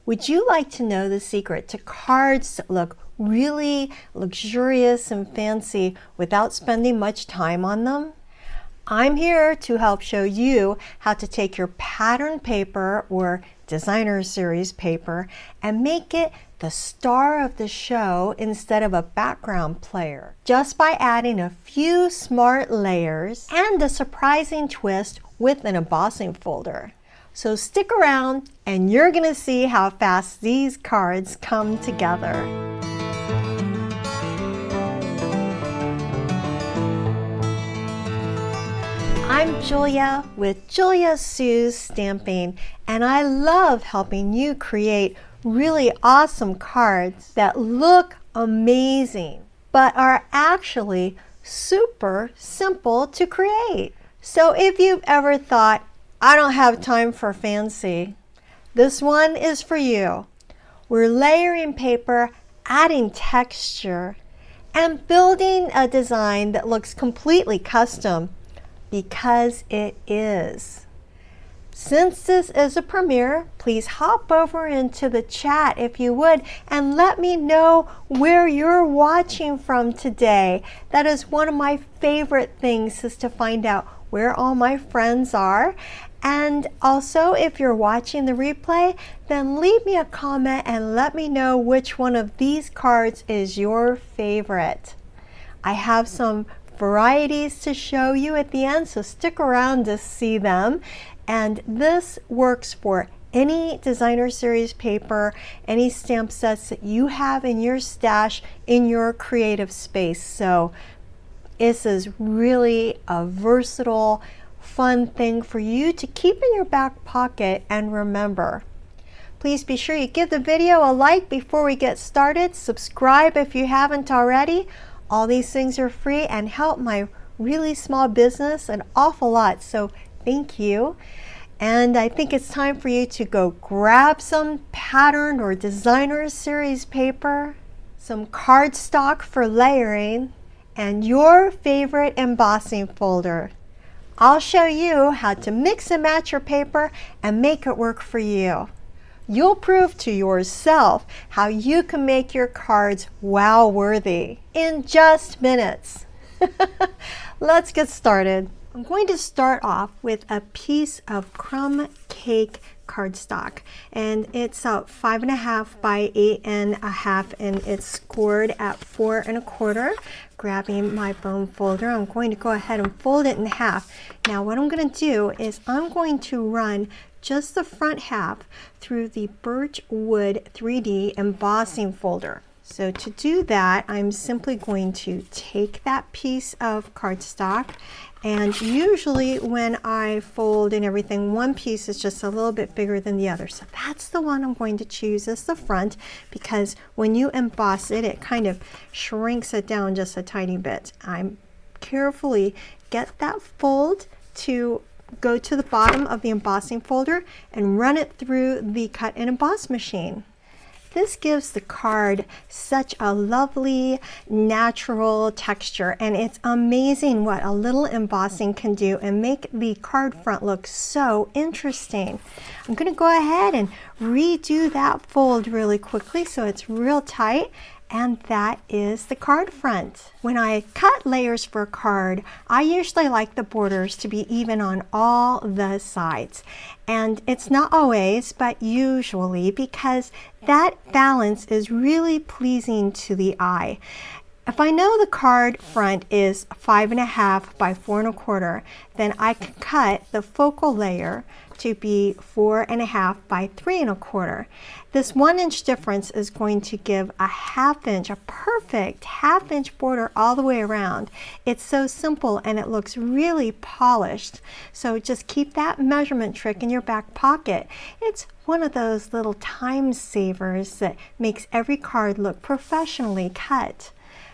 Would you like to know the secret to cards that look really luxurious and fancy without spending much time on them? I'm here to help show you how to take your pattern paper or designer series paper and make it the star of the show instead of a background player, just by adding a few smart layers and a surprising twist with an embossing folder. So stick around and you're gonna see how fast these cards come together. I'm Julia with Julia Sue's Stamping, and I love helping you create really awesome cards that look amazing, but are actually super simple to create. So if you've ever thought, I don't have time for fancy, this one is for you. We're layering paper, adding texture, and building a design that looks completely custom, because it is. Since this is a premiere, please hop over into the chat if you would and let me know where you're watching from today. That is one of my favorite things, is to find out where all my friends are. And also, if you're watching the replay, then leave me a comment and let me know which one of these cards is your favorite. I have some varieties to show you at the end, so stick around to see them. And this works for any designer series paper, any stamp sets that you have in your stash in your creative space. So this is really a versatile, fun thing for you to keep in your back pocket and remember. Please be sure you give the video a like before we get started. Subscribe if you haven't already. All these things are free and help my really small business an awful lot, so thank you. And I think it's time for you to go grab some pattern or designer series paper, some cardstock for layering, and your favorite embossing folder. I'll show you how to mix and match your paper and make it work for you. You'll prove to yourself how you can make your cards wow-worthy in just minutes. Let's get started. I'm going to start off with a piece of crumb cake cardstock, and it's 5.5 by 8.5, and it's scored at 4 1/4. Grabbing my bone folder, I'm going to go ahead and fold it in half. Now what I'm going to do is I'm going to run just the front half through the birch wood 3D embossing folder. So to do that, I'm simply going to take that piece of cardstock, and usually when I fold and everything, one piece is just a little bit bigger than the other. So that's the one I'm going to choose as the front, because when you emboss it, it kind of shrinks it down just a tiny bit. I carefully get that fold to go to the bottom of the embossing folder and run it through the cut and emboss machine. This gives the card such a lovely natural texture, and it's amazing what a little embossing can do and make the card front look so interesting. I'm going to go ahead and redo that fold really quickly so it's real tight. And that is the card front. When I cut layers for a card, I usually like the borders to be even on all the sides. And it's not always, but usually, because that balance is really pleasing to the eye. If I know the card front is 5.5 by 4 1/4, then I can cut the focal layer to be 4.5 by 3 1/4. This 1 inch difference is going to give a 1/2 inch, a perfect 1/2 inch border all the way around. It's so simple and it looks really polished. So just keep that measurement trick in your back pocket. It's one of those little time savers that makes every card look professionally cut.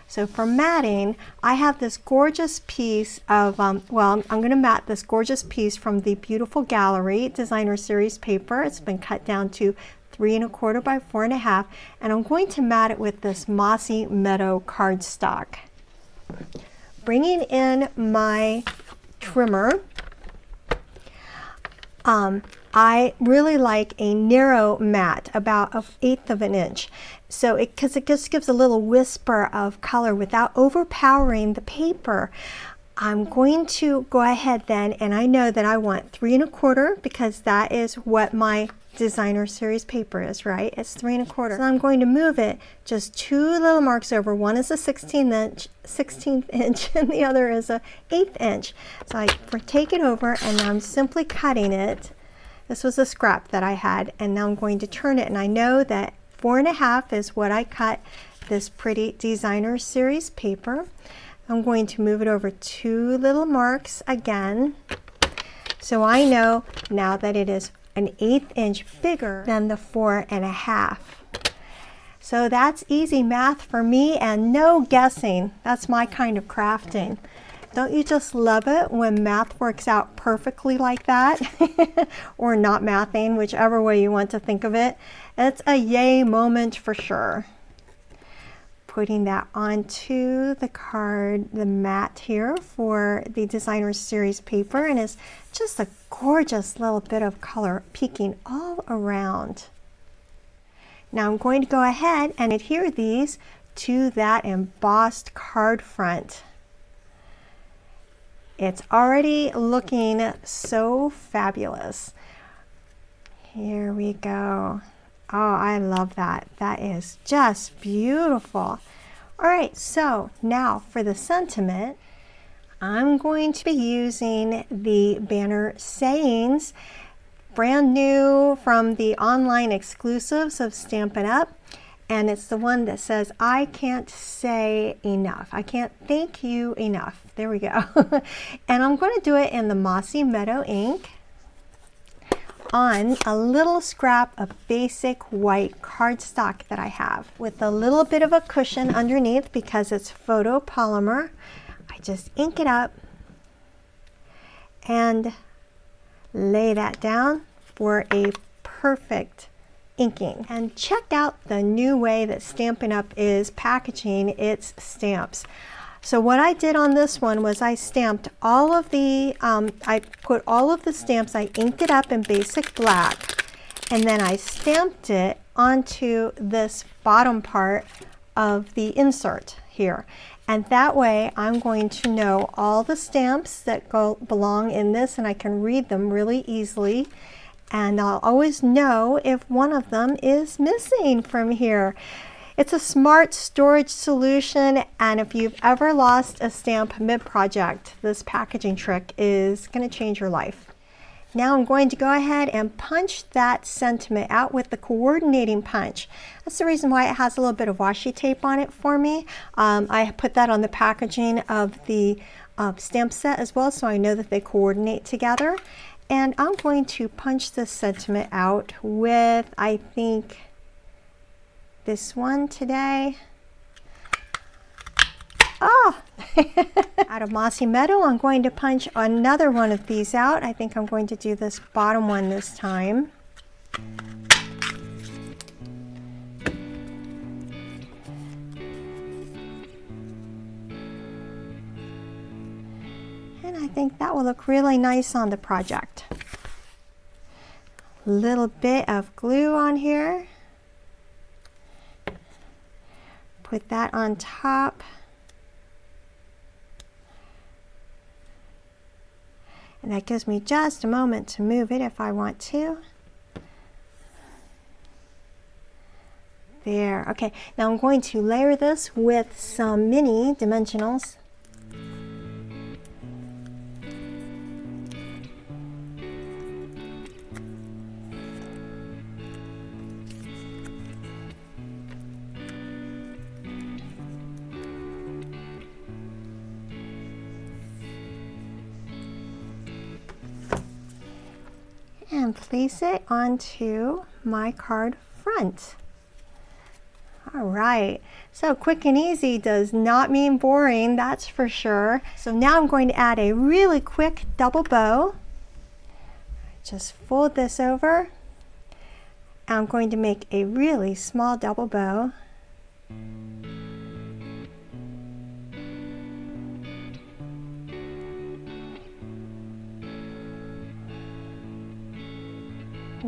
So for matting, I have this gorgeous piece of, I'm going to mat this gorgeous piece from the Beautiful Gallery designer series paper. It's been cut down to 3 1/4 by 4 1/2, and I'm going to mat it with this Mossy Meadow cardstock. Bringing in my trimmer, I really like a narrow mat, about 1/8 of an inch. So because it just gives a little whisper of color without overpowering the paper. I'm going to go ahead then, and I know that I want 3 1/4 because that is what my designer series paper is, right? It's 3 1/4. So I'm going to move it just 2 little marks over. One is a 16th inch and the other is a 1/8 inch. So I take it over and I'm simply cutting it. This was a scrap that I had, and now I'm going to turn it, and I know that 4 1/2 is what I cut this pretty designer series paper. I'm going to move it over 2 little marks again. So I know now that it is an 1/8 inch bigger than the 4 1/2. So that's easy math for me and no guessing. That's my kind of crafting. Don't you just love it when math works out perfectly like that? Or not mathing, whichever way you want to think of it. It's a yay moment for sure. Putting that onto the card, the mat here for the designer series paper, and it's just a gorgeous little bit of color peeking all around. Now I'm going to go ahead and adhere these to that embossed card front. It's already looking so fabulous. Here we go. Oh, I love that. That is just beautiful. All right, so now for the sentiment, I'm going to be using the banner sayings, brand new from the online exclusives of Stampin' Up. And it's the one that says, I can't say enough. I can't thank you enough. There we go. And I'm going to do it in the Mossy Meadow ink on a little scrap of basic white cardstock that I have with a little bit of a cushion underneath because it's photopolymer. I just ink it up and lay that down for a perfect inking. And check out the new way that Stampin' Up! Is packaging its stamps. So what I did on this one was I stamped all of the, I put all of the stamps, I inked it up in basic black, and then I stamped it onto this bottom part of the insert here. And that way I'm going to know all the stamps that belong in this, and I can read them really easily. And I'll always know if one of them is missing from here. It's a smart storage solution, and if you've ever lost a stamp mid-project, this packaging trick is going to change your life. Now I'm going to go ahead and punch that sentiment out with the coordinating punch. That's the reason why it has a little bit of washi tape on it for me. I put that on the packaging of the stamp set as well, so I know that they coordinate together. And I'm going to punch this sentiment out with, I think, this one today. Oh! Out of Mossy Meadow, I'm going to punch another one of these out. I think I'm going to do this bottom one this time. And I think that will look really nice on the project. Little bit of glue on here. Put that on top. And that gives me just a moment to move it if I want to. There, okay. Now I'm going to layer this with some mini dimensionals. And place it onto my card front. All right, so quick and easy does not mean boring, that's for sure. So now I'm going to add a really quick double bow. Just fold this over. I'm going to make a really small double bow.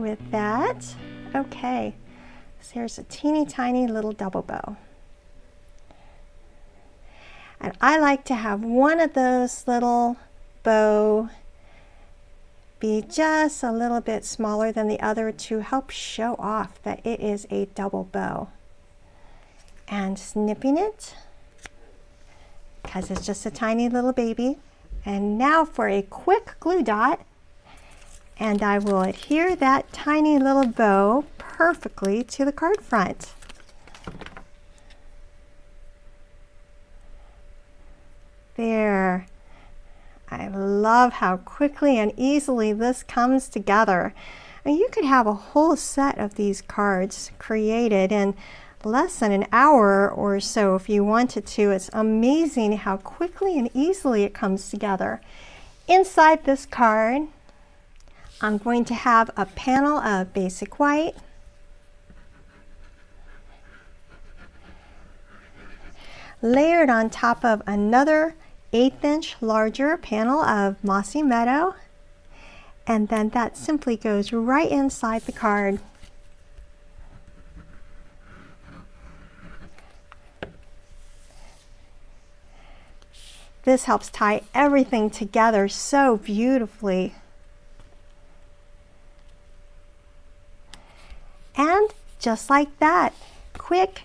with that. Okay, so here's a teeny tiny little double bow. And I like to have one of those little bow be just a little bit smaller than the other to help show off that it is a double bow. And snipping it, because it's just a tiny little baby. And now for a quick glue dot, and I will adhere that tiny little bow perfectly to the card front. There. I love how quickly and easily this comes together. And you could have a whole set of these cards created in less than an hour or so if you wanted to. It's amazing how quickly and easily it comes together. Inside this card, I'm going to have a panel of basic white, layered on top of another 1/8 inch larger panel of Mossy Meadow, and then that simply goes right inside the card. This helps tie everything together so beautifully. And just like that, quick,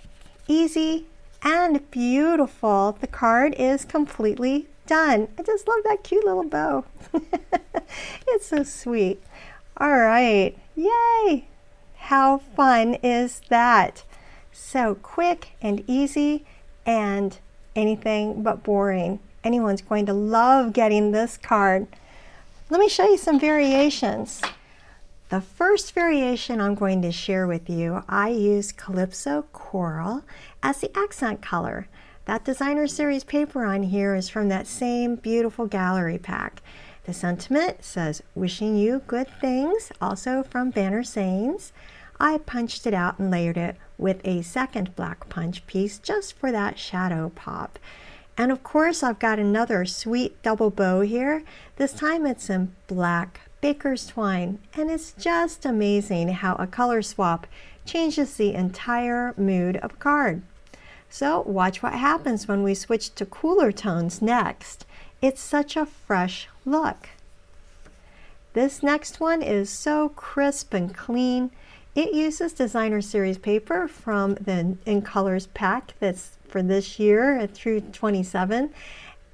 easy, and beautiful, the card is completely done. I just love that cute little bow. It's so sweet. All right, yay! How fun is that? So quick and easy and anything but boring. Anyone's going to love getting this card. Let me show you some variations. The first variation I'm going to share with you, I use Calypso Coral as the accent color. That designer series paper on here is from that same beautiful gallery pack. The sentiment says, "Wishing you good things," also from Banner Sayings. I punched it out and layered it with a second black punch piece just for that shadow pop. And of course, I've got another sweet double bow here. This time it's in black baker's twine, and it's just amazing how a color swap changes the entire mood of a card. So watch what happens when we switch to cooler tones next. It's such a fresh look. This next one is so crisp and clean. It uses designer series paper from the In Colors pack that's for this year through 27.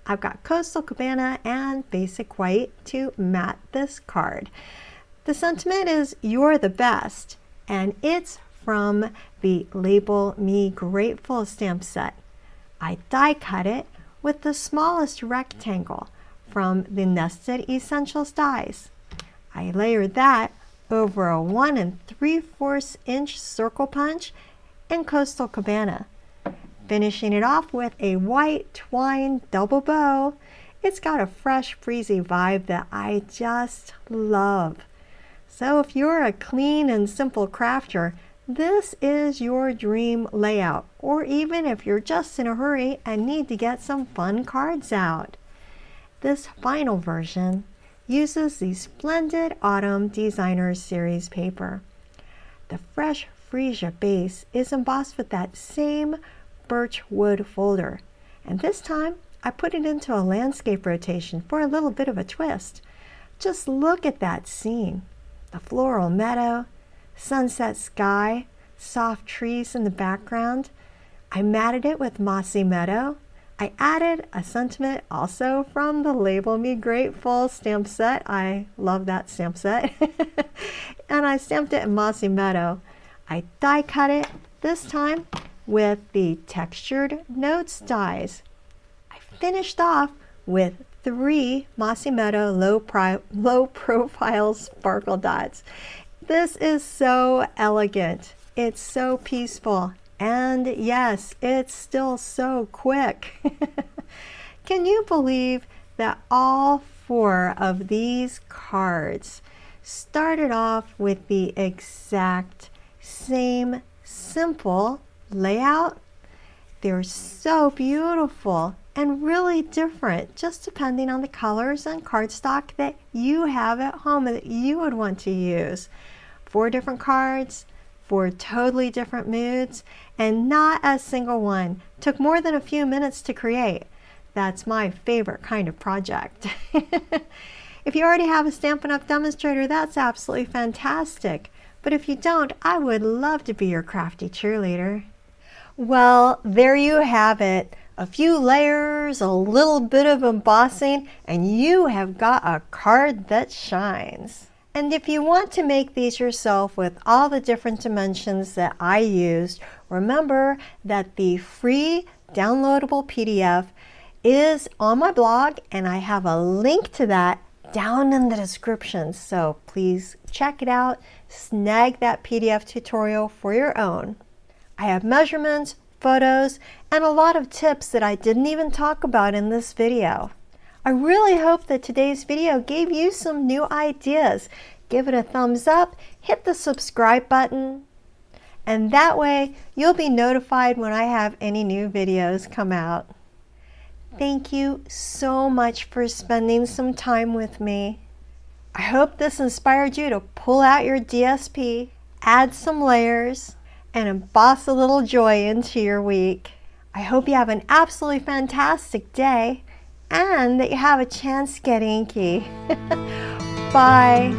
I've got Coastal Cabana and Basic White to mat this card. The sentiment is "You're the best," and it's from the Label Me Grateful stamp set. I die cut it with the smallest rectangle from the Nested Essentials dies. I layered that over a 1 3/4 inch circle punch in Coastal Cabana, finishing it off with a white twine double bow. It's got a fresh, breezy vibe that I just love. So if you're a clean and simple crafter, this is your dream layout, or even if you're just in a hurry and need to get some fun cards out. This final version uses the splendid Autumn Designer Series paper. The fresh Freesia base is embossed with that same birch wood folder, and this time I put it into a landscape rotation for a little bit of a twist. Just look at that scene. The floral meadow, sunset sky, soft trees in the background. I matted it with Mossy Meadow. I added a sentiment also from the Label Me Grateful stamp set. I love that stamp set. And I stamped it in Mossy Meadow. I die cut it, this time with the Textured Notes dies. I finished off with 3 Mossy Meadow low profile sparkle dots. This is so elegant. It's so peaceful. And yes, it's still so quick. Can you believe that all 4 of these cards started off with the exact same simple layout? They're so beautiful and really different, just depending on the colors and cardstock that you have at home and that you would want to use. 4 different cards, 4 totally different moods, and not a single one took more than a few minutes to create. That's my favorite kind of project. If you already have a Stampin' Up! Demonstrator, that's absolutely fantastic. But if you don't, I would love to be your crafty cheerleader. Well, there you have it. A few layers, a little bit of embossing, and you have got a card that shines. And if you want to make these yourself with all the different dimensions that I used, remember that the free downloadable PDF is on my blog, and I have a link to that down in the description. So please check it out, snag that PDF tutorial for your own. I have measurements, photos, and a lot of tips that I didn't even talk about in this video. I really hope that today's video gave you some new ideas. Give it a thumbs up, hit the subscribe button, and that way you'll be notified when I have any new videos come out. Thank you so much for spending some time with me. I hope this inspired you to pull out your DSP, add some layers, and emboss a little joy into your week. I hope you have an absolutely fantastic day and that you have a chance to get inky. Bye.